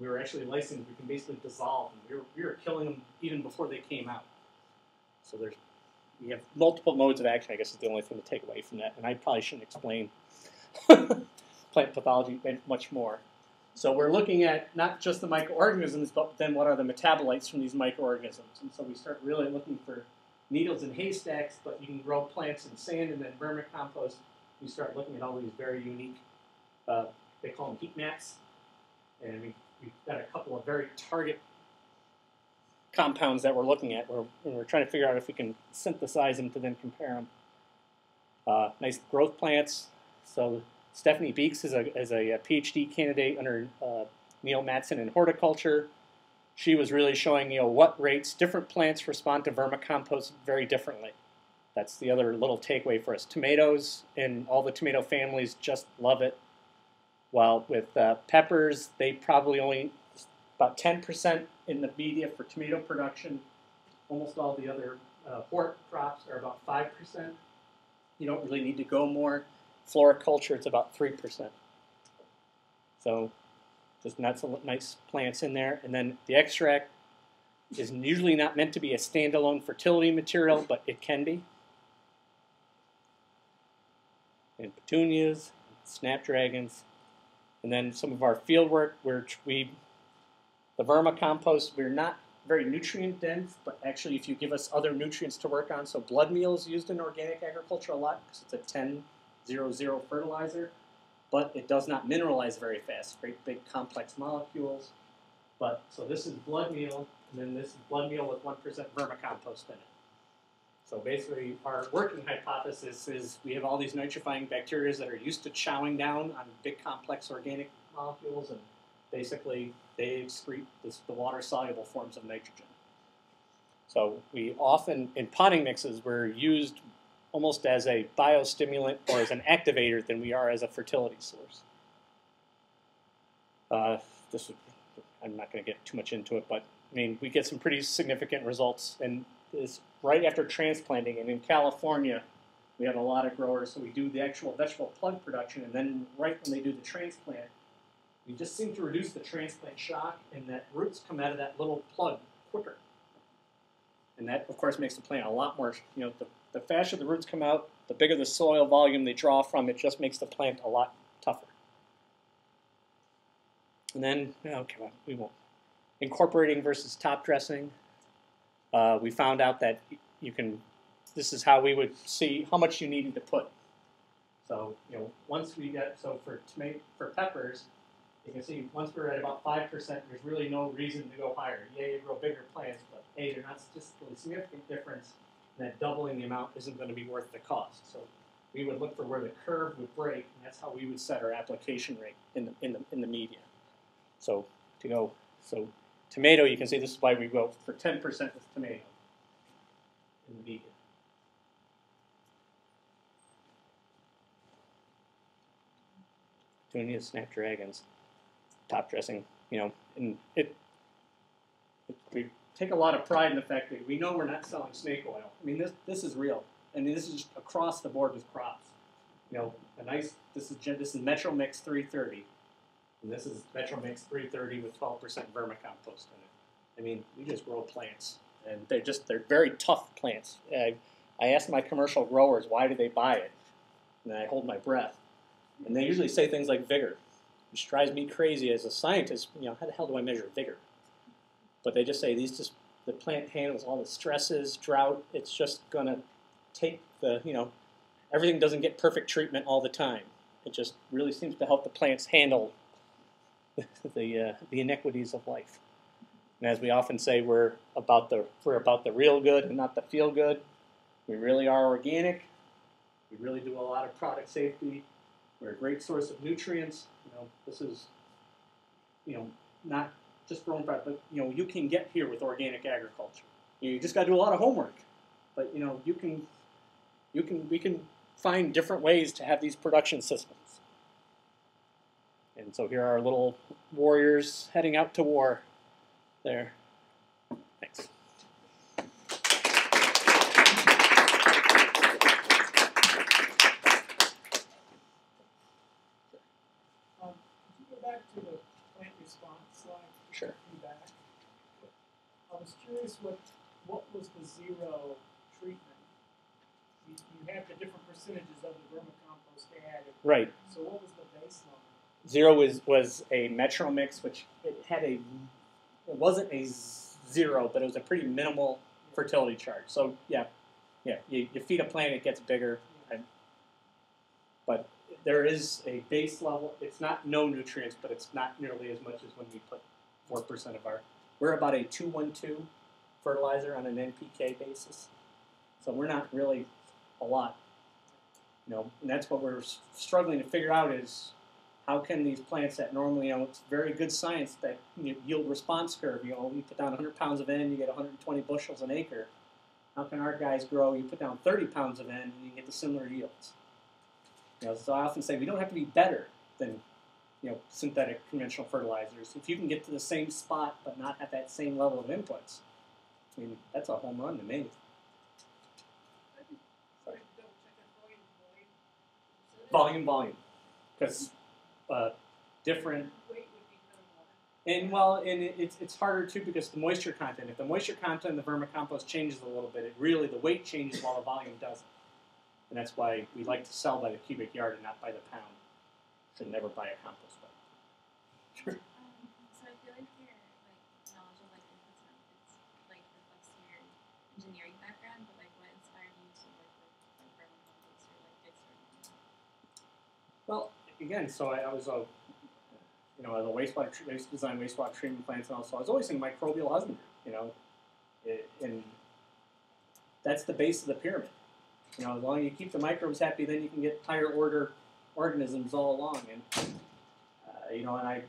We were actually licensed. We can basically dissolve them. We were killing them even before they came out. So we have multiple modes of action, I guess is the only thing to take away from that. And I probably shouldn't explain plant pathology much more. So we're looking at not just the microorganisms, but then what are the metabolites from these microorganisms. And so we start really looking for needles in haystacks, but you can grow plants in sand and then vermicompost. You start looking at all these very unique, they call them heat maps. And we've got a couple of very target compounds that we're looking at. We're trying to figure out if we can synthesize them to then compare them. Nice growth plants. So Stephanie Beeks is a PhD candidate under Neil Matson in horticulture. She was really showing what rates different plants respond to vermicompost very differently. That's the other little takeaway for us. Tomatoes and all the tomato families just love it. While with peppers, they probably only about 10% in the media for tomato production. Almost all the other hort crops are about 5%. You don't really need to go more. Floriculture, it's about 3%. So just nice plants in there. And then the extract is usually not meant to be a standalone fertility material, but it can be. And petunias, snapdragons. And then some of our field work, the vermicompost, we're not very nutrient dense, but actually if you give us other nutrients to work on, so blood meal is used in organic agriculture a lot because it's a 10-0-0 fertilizer, but it does not mineralize very fast, great big complex molecules. But so this is blood meal, and then this is blood meal with 1% vermicompost in it. So basically, our working hypothesis is we have all these nitrifying bacteria that are used to chowing down on big complex organic molecules, and basically they excrete the water-soluble forms of nitrogen. So we often, in potting mixes, we're used almost as a biostimulant or as an activator than we are as a fertility source. I'm not going to get too much into it, but I mean, we get some pretty significant results, and is right after transplanting. And in California, we have a lot of growers, so we do the actual vegetable plug production, and then right when they do the transplant, we just seem to reduce the transplant shock, and that roots come out of that little plug quicker. And that, of course, makes the plant a lot more, the faster the roots come out, the bigger the soil volume they draw from, it just makes the plant a lot tougher. And then, okay, we won't. Incorporating versus top dressing. We found out that this is how we would see how much you needed to put. So, once we got, for peppers, you can see once we're at about 5%, there's really no reason to go higher. Yeah, you grow bigger plants, but hey, they're not statistically significant difference, and that doubling the amount isn't going to be worth the cost. So we would look for where the curve would break, and that's how we would set our application rate in the media. So tomato, you can see this is why we go for 10% with tomato in the media. Petunias, snapdragons, top dressing, and we take a lot of pride in the fact that we know we're not selling snake oil. I mean, this is real. I mean, this is just across the board with crops. This is Metro Mix 330, and this is Metro Mix 330 with 12% vermicompost in it. I mean, we just grow plants, and they're very tough plants. I ask my commercial growers why do they buy it, and I hold my breath, and they usually say things like vigor, which drives me crazy as a scientist. How the hell do I measure vigor? But they just say the plant handles all the stresses, drought. It's just gonna take everything doesn't get perfect treatment all the time. It just really seems to help the plants handle the inequities of life. And as we often say, we're about the real good and not the feel good. We really are organic. We really do a lot of product safety. We're a great source of nutrients. This is not just for own product, but you can get here with organic agriculture. You just got to do a lot of homework, but we can find different ways to have these production systems. And so here are our little warriors heading out to war. There. Thanks. what was the zero treatment? You have the different percentages of the vermicompost added. Right. So what was the baseline? Zero was a metro mix, which it wasn't a zero, but it was a pretty minimal fertility charge. So yeah, you feed a plant, it gets bigger, but there is a base level. It's not no nutrients, but it's not nearly as much as when we put 4% of our. We're about a 2-1-2 fertilizer on an NPK basis, so we're not really a lot. And that's what we're struggling to figure out is how can these plants that normally, it's very good science that yield response curve. You put down 100 pounds of N, you get 120 bushels an acre. How can our guys grow? You put down 30 pounds of N, and you get the similar yields. So I often say we don't have to be better than synthetic conventional fertilizers. If you can get to the same spot but not have that same level of inputs, I mean that's a home run to me. Volume, because different. And it's harder too because the moisture content. If the moisture content of the vermicompost changes a little bit, the weight changes while the volume doesn't. And that's why we like to sell by the cubic yard and not by the pound. Should never buy a compost bag. Sure. So I feel like your knowledge of inputs and outputs reflects your engineering background, but what inspired you to work with vermicompost or good soil? Well, again, so I was a wastewater. I used to design wastewater treatment plants, and also I was always in microbial husbandry. And that's the base of the pyramid. As long as you keep the microbes happy, then you can get higher order organisms all along. And and I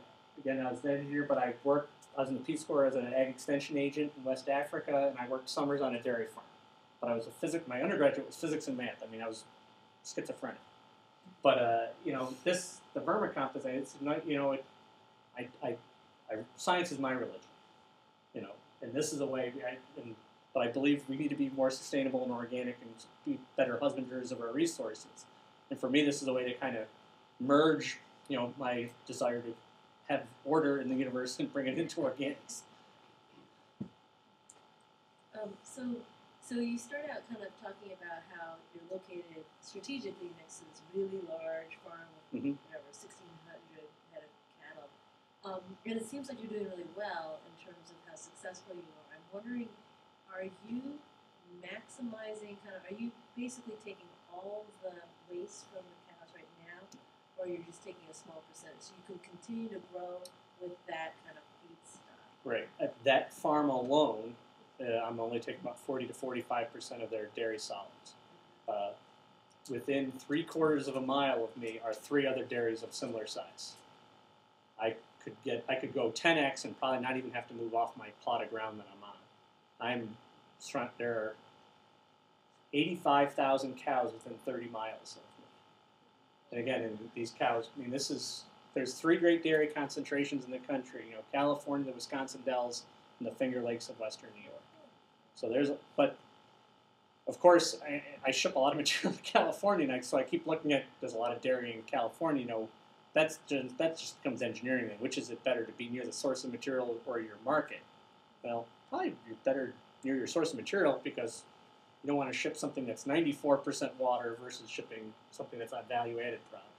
was an engineer, but I was in the Peace Corps as an ag extension agent in West Africa, and I worked summers on a dairy farm. But I was my undergraduate was physics and math. I mean, I was schizophrenic. But the vermicompost, it's science is my religion. And this is a way. But I believe we need to be more sustainable and organic and be better husbanders of our resources. And for me, this is a way to kind of merge, my desire to have order in the universe and bring it into organics. So you start out kind of talking about how you're located strategically next to this really large farm with 1,600 head of cattle. And it seems like you're doing really well in terms of how successful you are. I'm wondering, are you maximizing are you basically taking all of the waste from the cows right now, or you're just taking a small percentage so you can continue to grow with that kind of feedstock? Right. At that farm alone, I'm only taking about 40 to 45% of their dairy solids. Within 3/4 of a mile of me are 3 other dairies of similar size. I could go 10x and probably not even have to move off my plot of ground that I'm on. There are 85,000 cows within 30 miles of me. And again, these cows, there's 3 great dairy concentrations in the country. California, the Wisconsin Dells, and the Finger Lakes of Western New York. So but of course, I ship a lot of material to California, so I keep looking at, there's a lot of dairy in California, that just becomes engineering then. Which is it better, to be near the source of material or your market? Well, probably you're better near your source of material because you don't want to ship something that's 94% water versus shipping something that's a value-added product.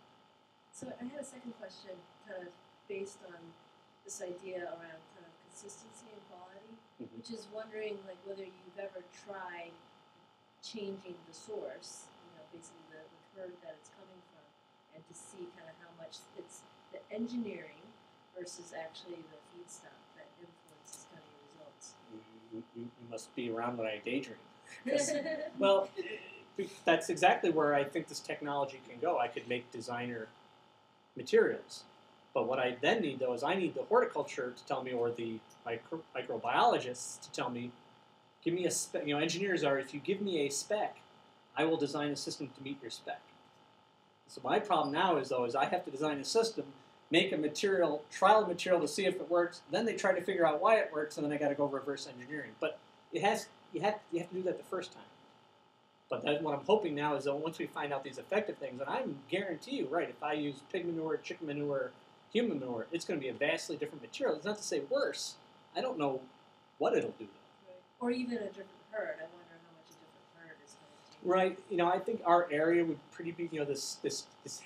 So I had a second question kind of based on this idea around kind of consistency and quality, which is wondering whether you've ever tried changing the source, basically the herd that it's coming from, and to see kind of how much it's the engineering versus actually the feedstock that influences kind of your results. You must be around when I daydream. Well, that's exactly where I think this technology can go. I could make designer materials. But what I then need, though, is I need the horticulture to tell me, or the microbiologists to tell me, give me a spec. Engineers are, if you give me a spec, I will design a system to meet your spec. So my problem now is I have to design a system, make a material, trial a material to see if it works, then they try to figure out why it works, and then I got to go reverse engineering. But you have to do that the first time. But what I'm hoping now is that once we find out these effective things, and I guarantee you, right, if I use pig manure, chicken manure, human manure, it's going to be a vastly different material. It's not to say worse. I don't know what it'll do. Or even a different herd. I wonder how much a different herd is going to change. Right. I think our area would pretty be, this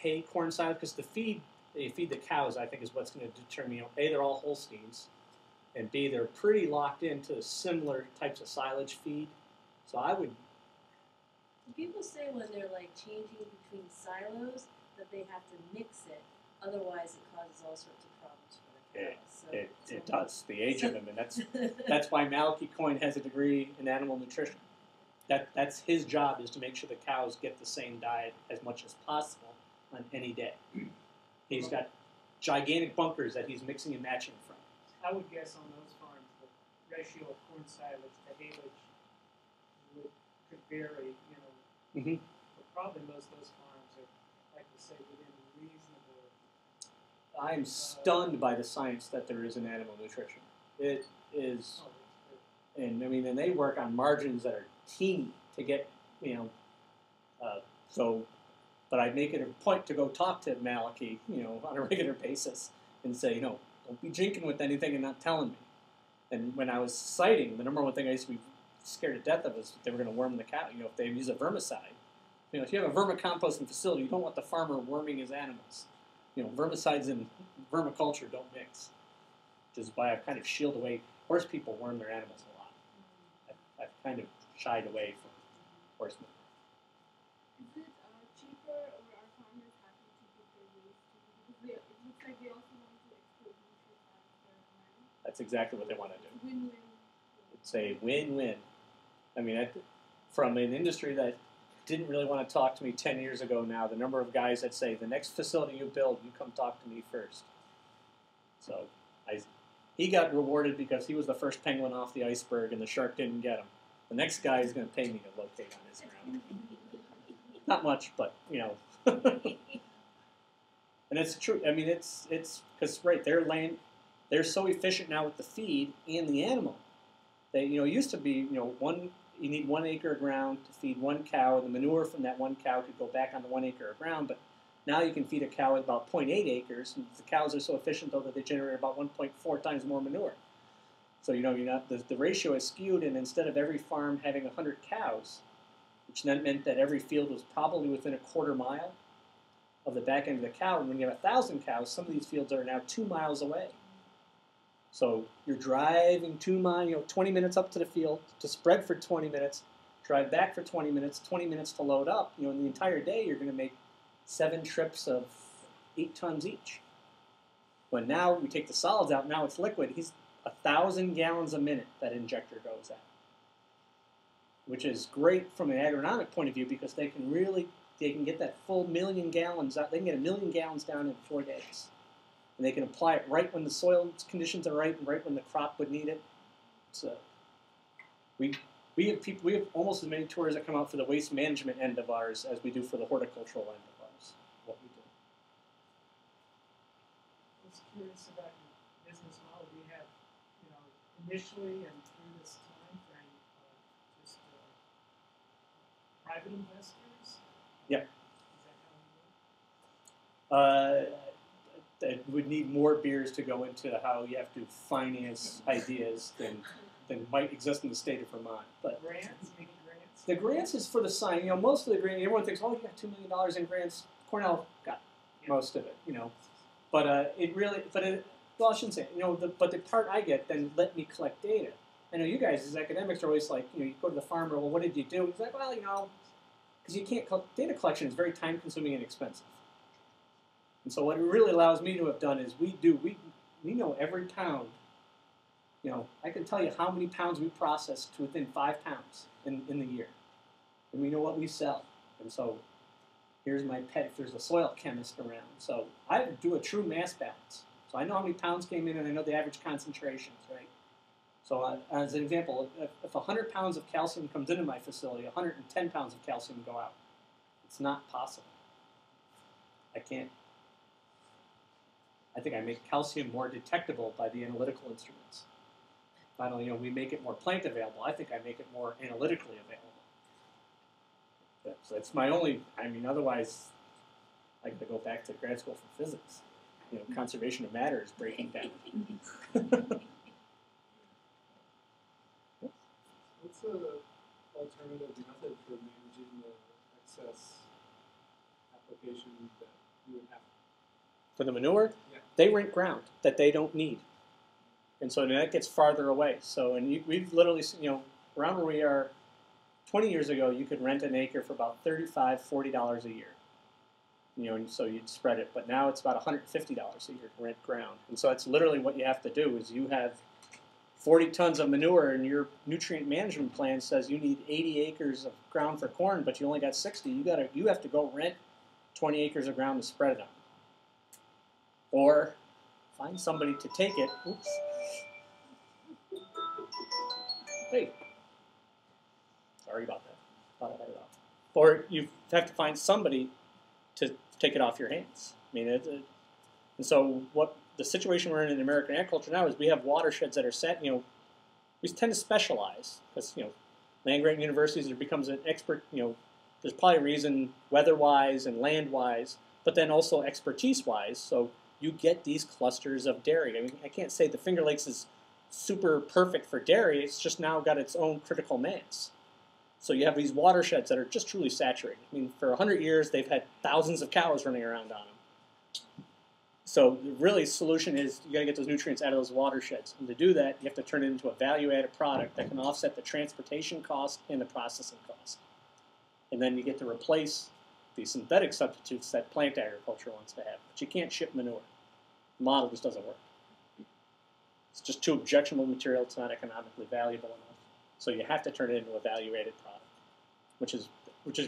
hay corn silage, because the feed that you feed the cows, I think, is what's going to determine, A, they're all Holsteins, and B, they're pretty locked into similar types of silage feed. So I would. People say when they're like changing between silos that they have to mix it, otherwise it causes all sorts of problems for the cows. It does. The age of them, and that's why Malachi Coyne has a degree in animal nutrition. That's his job, is to make sure the cows get the same diet as much as possible on any day. He's got gigantic bunkers that he's mixing and matching from. I would guess on those farms the ratio of corn silage to haylage could vary, Mm-hmm. but probably most of those farms are, like you say, within reasonable. I'm stunned by the science that there is in animal nutrition. It is, and they work on margins that are teeny to get, but I make it a point to go talk to Malachi, on a regular basis and say, don't be jinking with anything and not telling me. And when I was siting, the number one thing I used to be scared to death of is if they were going to worm the cow. If they use a vermicide. If you have a vermicomposting facility, you don't want the farmer worming his animals. Vermicides and vermiculture don't mix. Which is why I've kind of shielded away. Horse people worm their animals a lot. I've kind of shied away from horsemen. Is it cheaper, or are farmers happy to give their waste to? Because it looks like they also want to export nutrients out of their land. That's exactly what they want to do. Win-win. It's a win-win. From an industry that didn't really want to talk to me 10 years ago now, the number of guys that say, the next facility you build, you come talk to me first. So he got rewarded because he was the first penguin off the iceberg and the shark didn't get him. The next guy is going to pay me to locate on his ground. Not much, but, And it's true. It's because, right, they're so efficient now with the feed and the animal. They, it used to be, you need 1 acre of ground to feed one cow, and the manure from that one cow could go back on the 1 acre of ground, but now you can feed a cow with about 0.8 acres, and the cows are so efficient, though, that they generate about 1.4 times more manure. So, the ratio is skewed, and instead of every farm having 100 cows, which then meant that every field was probably within a quarter mile of the back end of the cow, and when you have 1,000 cows, some of these fields are now 2 miles away. So you're driving 2 miles, 20 minutes up to the field to spread for 20 minutes, drive back for 20 minutes to load up. In the entire day, you're going to make 7 trips of 8 tons each. When now we take the solids out, now it's liquid. He's 1,000 gallons a minute that injector goes at, which is great from an agronomic point of view because they can get that full million gallons out. They can get 1 million gallons down in 4 days. And they can apply it right when the soil conditions are right and right when the crop would need it. So we have almost as many tours that come out for the waste management end of ours as we do for the horticultural end of ours. What we do. I was curious about your business model. Do you have, initially and through this time frame, just private investors? Yep. Is that how you work? That would need more beers to go into how you have to finance ideas than might exist in the state of Vermont. But Grants? Maybe grants? the grants is for the sign. Most of the grants, everyone thinks, oh, you got $2 million in grants. Cornell got most of it, But I shouldn't say, but the part I get, then let me collect data. I know you guys as academics are always like, you go to the farmer, well, what did you do? He's like, well, because you can't, data collection is very time consuming and expensive. And so what it really allows me to have done is we know every pound. I can tell you how many pounds we process to within 5 pounds in the year. And we know what we sell. And so here's my pet if there's a soil chemist around. So I do a true mass balance. So I know how many pounds came in and I know the average concentrations, right? So as an example, if 100 pounds of calcium comes into my facility, 110 pounds of calcium go out. It's not possible. I can't. I think I make calcium more detectable by the analytical instruments. Not only, we make it more plant available, I think I make it more analytically available. So that's my only, otherwise, I got to go back to grad school for physics. Conservation of matter is breaking down. What's a alternative method for managing the excess application that you would have? For the manure, Yeah. they rent ground that they don't need. And so that gets farther away. So, and we've literally, around where we are, 20 years ago, you could rent an acre for about $35, $40 a year. And so you'd spread it. But now it's about $150 a year to rent ground. And so that's literally what you have to do is you have 40 tons of manure and your nutrient management plan says you need 80 acres of ground for corn, but you only got 60. You have to go rent 20 acres of ground to spread it on. Or find somebody to take it. Oops. Hey. Sorry about that. Thought I had it off. Or you have to find somebody to take it off your hands. I mean, and so what the situation we're in American agriculture now is we have watersheds that are set. We tend to specialize because land grant universities it becomes an expert. There's probably a reason weather-wise and land-wise, but then also expertise-wise. So you get these clusters of dairy. I mean, I can't say the Finger Lakes is super perfect for dairy. It's just now got its own critical mass. So you have these watersheds that are just truly saturated. I mean, for 100 years, they've had thousands of cows running around on them. So really, the solution is you got to get those nutrients out of those watersheds. And to do that, you have to turn it into a value-added product that can offset the transportation cost and the processing cost. And then you get to replace the synthetic substitutes that plant agriculture wants to have. But you can't ship manure. The model just doesn't work. It's just too objectionable material. It's not economically valuable enough. So you have to turn it into a value-added product, which is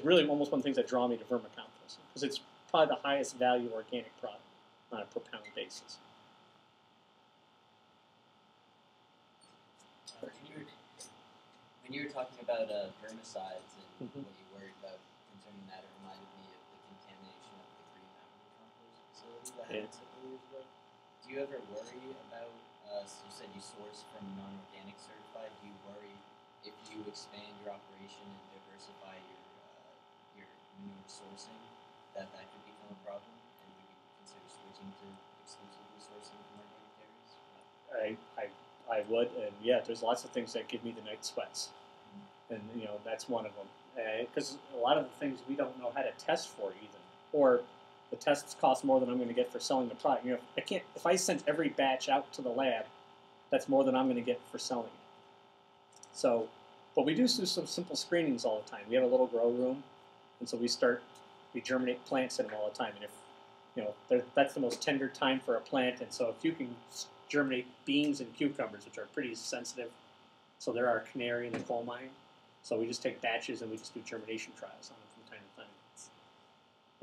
really almost one of the things that draw me to vermicomposting, because it's probably the highest value organic product on a per pound basis. When you were talking about herbicides and what you worried about concerning that, it reminded me of the contamination of the Green Mountain compost facility that happened several years ago. Do you ever worry about, you said you source from non-organic certified, do you worry if you expand your operation and diversify your manure sourcing, that could become a problem? And would you consider switching to exclusively sourcing from organic dairies? I would, and yeah, there's lots of things that give me the night sweats, and that's one of them. Because a lot of the things we don't know how to test for even, or the tests cost more than I'm going to get for selling the product. If I sent every batch out to the lab, that's more than I'm going to get for selling it. So, but we do some simple screenings all the time. We have a little grow room, and so we germinate plants in them all the time. And if that's the most tender time for a plant, and so if you can germinate beans and cucumbers, which are pretty sensitive, so they're our canary in the coal mine. So we just take batches and we just do germination trials on them from time to time.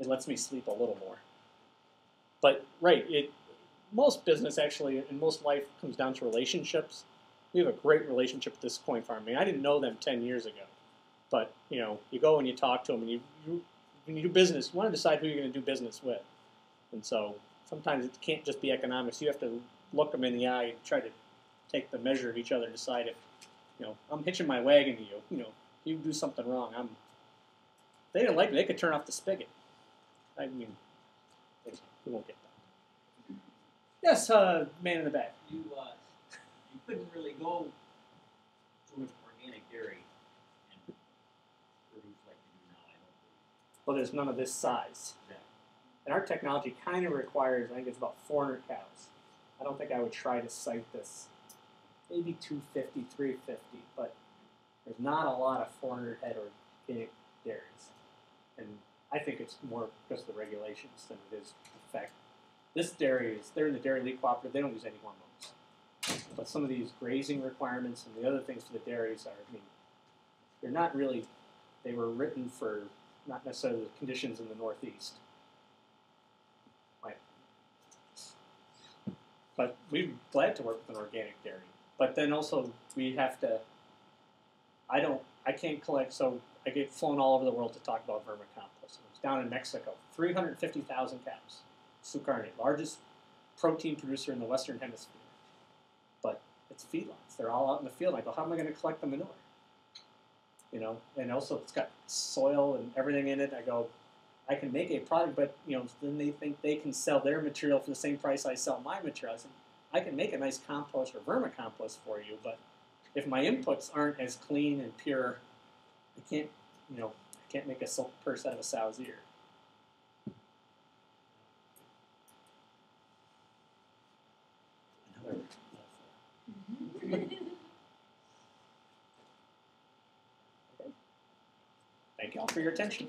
It lets me sleep a little more. But most business actually, and most life comes down to relationships. We have a great relationship with this coin farm. I mean, I didn't know them 10 years ago, but you go and you talk to them, and when you do business, you want to decide who you're going to do business with. And so sometimes it can't just be economics. You have to look them in the eye and try to take the measure of each other, decide if I'm hitching my wagon to you. You do something wrong. If they didn't like me, they could turn off the spigot. I mean, we won't get that. Yes, man in the back. You couldn't really go too much organic dairy and produce like you do now, I don't believe. Well, there's none of this size. Yeah. And our technology kind of requires, I think it's about 400 cows. I don't think I would try to cite this. Maybe 250, 350, but there's not a lot of 400 head organic dairies. And I think it's more because of the regulations than it is the fact. This dairy they're in the dairy lead cooperative, they don't use any hormones. But some of these grazing requirements and the other things for the dairies they're not really, they were written for not necessarily the conditions in the Northeast. Right. But we're glad to work with an organic dairy. But then also we have to, I can't collect, so I get flown all over the world to talk about vermicomposting. It's down in Mexico, 350,000 cows. Sucarne, largest protein producer in the Western Hemisphere. But it's feedlots. They're all out in the field. I go, how am I going to collect the manure? And also it's got soil and everything in it. I go, I can make a product, but then they think they can sell their material for the same price I sell my material. I said, I can make a nice compost or vermicompost for you, but if my inputs aren't as clean and pure, I can't, I can't make a silk purse out of a sow's ear. Another metaphor. Thank you all for your attention.